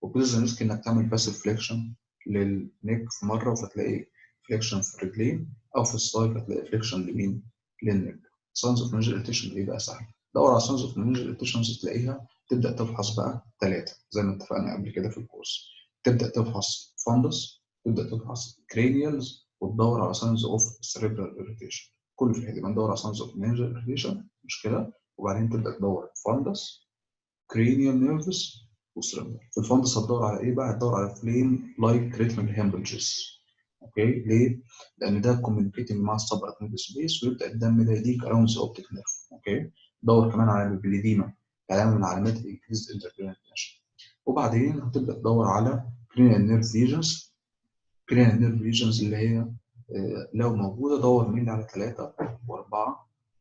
وبريزنسك انك تعمل باسيف فليكشن للنيك في مره فتلاقي فليكشن في الرجلين، او في السايد فتلاقي فليكشن لمين؟ للنيك. ساينز اوف منجل اريتيشن ايه بقى؟ سهل، دور على ساينز اوف منجل اريتيشن تلاقيها. تبدا تفحص بقى 3 زي ما اتفقنا قبل كده في الكورس. تبدا تفحص فندس، تبدا تفحص كرينيالز، وتدور على ساينز اوف سيريبرال اريتيشن. كل في الحته ندور على ساينز اوف منجل اريتيشن، مش كده؟ وبعدين تبدا تدور فندس، كرينيال نيرفس، وسيريبرال. في الفندس هتدور على ايه بقى؟ هتدور على فليم لايك ريتمال هيمبرجز. اوكي ليه؟ لان ده كوميونيكيتنج مع السب اركنيد سبيس، ويبدا الدم ده يليك اراوند ذا اوبتيك نيرف. اوكي. دور كمان على البليديما، علامه من علامات الانكريزد انتركرينال تنشن. وبعدين هتبدا تدور على كرينيال نيرف ليجنز. كرينيال نيرف ليجنز اللي هي لو موجوده دور مين على 3 و4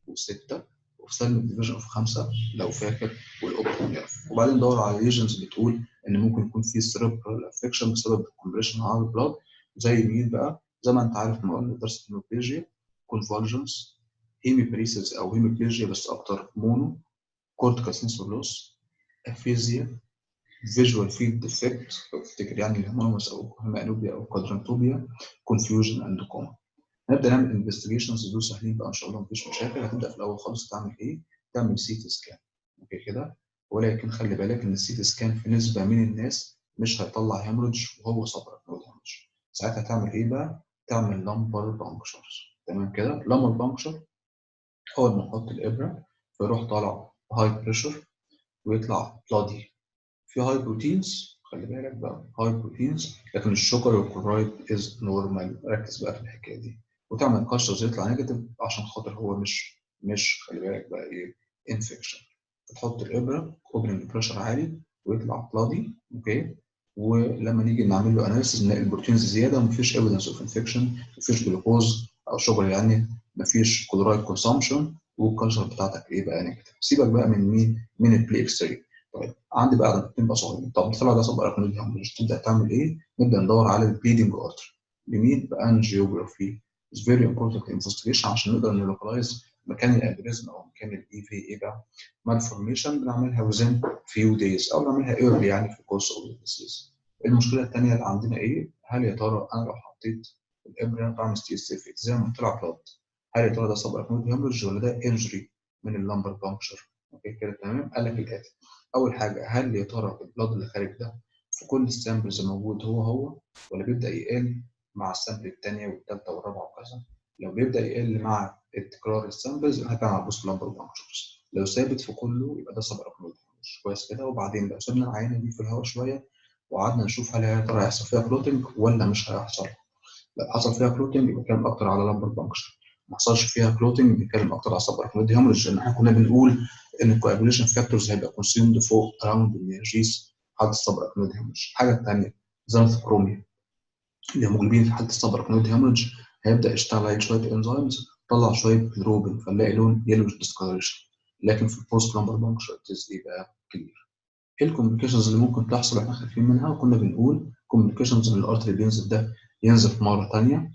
و6 وفي سلم ديفيجن اوف 5 لو فاكر، والاوبتيك نيرف. وبعدين دور على ليجنز بتقول ان ممكن يكون في سيربرال افكشن بسبب الكومبريشن على البلاد. زي مين بقى؟ زي ما انت عارف ما قلنا درس الهيموبليجيا، كونفولجنس، هيميبريسيس او هيموبليجيا بس اكتر مونو، كورتيكال سنسور لوس، افيزيا، فيجوال فيلد ديفكت لو تفتكر يعني الهيمونومس او هيمانوبيا او كوادرانتوبيا، كونفيوجن اند كوما. نبدا نعمل انفستيجيشنز دول سهلين بقى ان شاء الله مفيش مشاكل. هتبدا في الاول خالص تعمل ايه؟ تعمل سي تي سكان. اوكي كده، ولكن خلي بالك ان السي تي سكان في نسبه من الناس مش هيطلع هيموريدج وهو صبرك هيموريدج. ساعتها تعمل ايه بقى؟ تعمل لامبر بانكشرز. تمام كده، لامبر بانكشر اول ما نحط الابره فيروح طالع هاي بريشر ويطلع بلادي في هاي بروتينز. خلي بالك بقى هاي بروتينز، لكن الشوكر والكلورايد از نورمال. ركز بقى في الحكايه دي وتعمل كشف يطلع نيجاتيف عشان خاطر هو مش خلي بالك بقى ايه انفكشن. تحط الابره اوبننج بريشر عالي ويطلع بلادي. اوكي، ولما نيجي نعمل له اناليسيز نلاقي البروتينز زياده ومفيش ايفيدنس اوف انفكشن، مفيش جلوكوز او شوجر يعني، مفيش كلورايد كونسامشن، والكالشر بتاعتك ايه بقى نيجاتيف. سيبك بقى من مين؟ من البلاي اكس راي. طيب عندي بقى عددين بقى صغيرين. طب طلع ده صبر اكنوليديا مش تبدا تعمل ايه؟ نبدا ندور على البليدنج ارتري. بمين؟ بانجيوجرافي. It's very important investigation عشان نقدر نلوكلايز مكان الانيوريزم او مكان الاي في ايه بقى malformation. بنعملها within few days او نعملها early يعني في course of the disease. المشكله الثانيه اللي عندنا ايه؟ هل يا ترى انا لو حطيت الابره بعمل ستيستيفيك زي ما طلع بلاد، هل يا ترى ده صبر اكنوليديا هيموريدج ولا ده انجري من اللامبر بانكشر؟ اوكي كده تمام. قال لك الاتي، اول حاجه هل يا ترى البلاد اللي خارج ده في كل السامبلز موجود هو ولا بيبدا يقل مع السامبل الثانيه والثالثه والرابعه وكذا؟ لو بيبدا يقل مع تكرار السامبلز هتعمل بوست لامبر بانكشرز. لو ثابت في كله يبقى ده صبر اكنوليديا مش كويس كده. وبعدين لو سيبنا العينه دي في الهواء شويه وقعدنا نشوف هل يا ترى هيحصل فيها كلوتنج ولا مش هيحصل. لو حصل فيها كلوتنج يبقى كان اكتر على لامبر بانكشر، ما حصلش فيها كلوتنج بنتكلم اكتر على صبر اكنوليديا هيموريدج، لان احنا كنا بنقول ان الكواجوليشن فاكتورز هيبقى كونسيومد فوق اراوند النيرجيز حاله الصبر اكنوليديا هيموريدج. الحاجه الثانيه زانثوكروميا، الهيموجلوبين في حاله الصبر اكنوليديا هيموريدج هيبدا يشتغل عليه شويه انزيمز طلع شويه بيلروبين فنلاقي لون يلوش ديسكولريشن. لكن في البوست لامبر بانكشر يبقى كلير. ايه الكومبليكيشنز اللي ممكن تحصل احنا خايفين منها؟ وكنا بنقول كومبليكيشنز ان الارتري بينزل ده ينزف مره ثانيه،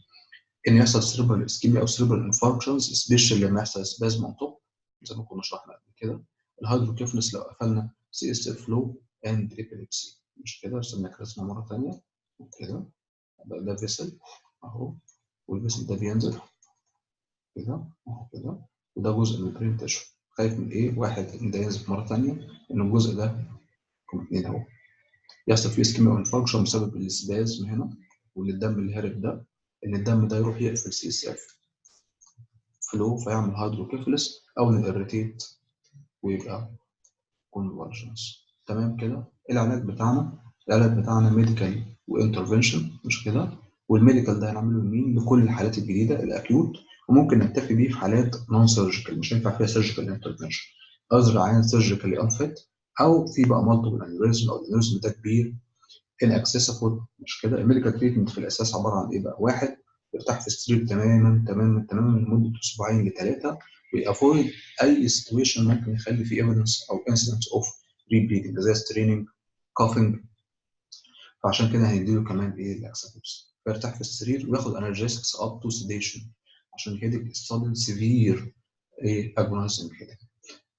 ان يحصل سيربرال اسكيميا او سيربرال انفاركشنز سبيشال لما يحصل سبازم اون توب زي ما كنا شرحنا قبل كده. الهيدروكيفلس لو قفلنا سي اس اف فلو اند ابيليبسي. مش كده؟ رسمنا رسمه مره ثانيه كده. ده فيسل اهو، والفيسل ده بينزل كده اهو كده، وده جزء من البرين تيشو. خايف من ايه؟ واحد ان ده ينزل مره ثانيه، ان الجزء ده اثنين اهو يحصل فيه اسكيميا انفاركشن بسبب الاسبازم هنا، وان الدم اللي هارب ده ان الدم ده يروح يقفل سي اس اف فلو فيعمل هيدروكيفلس او نيريتيت ويبقى كونفرجنس. تمام كده. العلاج بتاعنا ميديكال وانترفنشن مش كده. والميديكال ده هنعمله لمين؟ لكل الحالات الجديده الاكيوت، وممكن نكتفي بيه في حالات نون سيرجيكال مش هينفع فيها سيرجيكال انترفنشن. ازرع عين سيرجيكالي انفيت، او في بقى مالتيبل انيوريزم او الانيوريزم ده كبير inaccessible مش كده. الميديكال تريتمنت في الاساس عباره عن ايه بقى؟ واحد يرتاح في السرير تماما تماما تماما لمده اسبوعين لثلاثه، ويأفويد اي سيتويشن ممكن يخلي فيه ايفيدنس او انسيدنس اوف ريبليدنج زي ستريننج كافنج. فعشان كده هنديله كمان ايه الاكسبوس، فيرتاح في السرير وياخد انرجيسكس اب تو سيديشن عشان الهيدك السادن سيفير ايه اجونيزنج كده.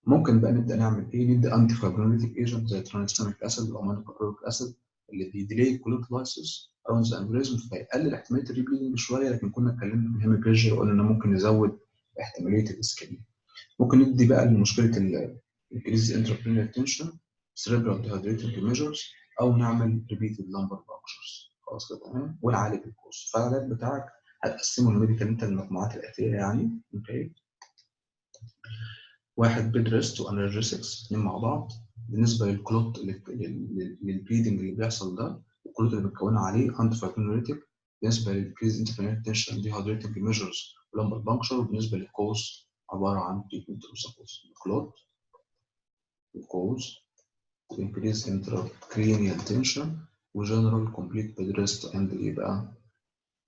ممكن بقى نبدا نعمل ايه؟ ندي انتي فايبرينوليتيك ايجنت زي ترانكستاميك اسيد او مانوكلوريك اسيد اللي بيديلي كوليكلايسيس اراوند ذا انوريزم فيقلل احتماليه الريبليدنج شويه. لكن كنا اتكلمنا في الهيميبليجيا وقلنا انه ممكن يزود احتماليه الاسكيميا. ممكن ندي بقى لمشكله الانكريز انترابرينال تنشن سيريبرال ديهايدريتنج ميجرز او نعمل ريبيتد لامبر بانكشرز. خلاص كده تمام. ونعالج الكوز. فالعلاج بتاعك هتقسمه الميديكال انت المجموعات الاتيه يعني. اوكي، واحد بيد ريست وانرجيسكس اثنين مع بعض. بالنسبه للكلوت للبليدنج اللي بيحصل ده والكلوت اللي متكونه عليه انتي فايبرينوليتيك. بالنسبه للكريز انترفيرنت تنشن دي هايدريتنج ميجرز ولمبر بانكشر. وبالنسبه للكوز عباره عن تريتمنت اوف الكلوت والكوز وانكريز انتراكرينيال تنشن وجنرال كومبليت بيد ريست اند ايه بقى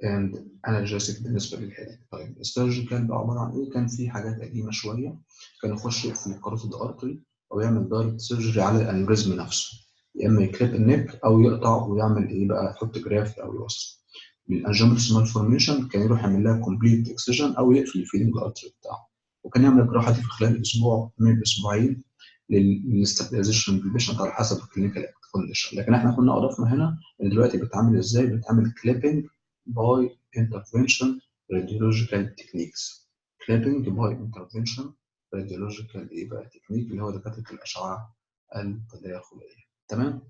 and analgesic بالنسبه للهيد. طيب السيرجيكال بقى عباره عن ايه؟ كان في حاجات قديمه شويه، كان يخش في الكاروتيد ارتري او يعمل دايركت سيرجري على الانوريزم نفسه، يا اما يكريب النك او يقطع ويعمل ايه بقى يحط جرافت او يوصل. بالانجيوماتوس مالفورميشن كان يروح يعمل لها كومبليت اكسجن او يقفل الفيلنج الارتري بتاعه، وكان يعمل الجراحه دي في خلال اسبوع من اسبوعين للاستابلايزيشن بالبيشنت على حسب الكلينيكال. كونديشن. لكن احنا كنا اضفنا هنا ان دلوقتي بتعمل ازاي؟ بتعمل كليبنج باي انترفنشن راديولوجيكال تكنيكس. كليبنج باي انترفنشن راديولوجيكال ايه بقى تكنيك، اللي هو دكاتره الاشعه التداخليه. تمام.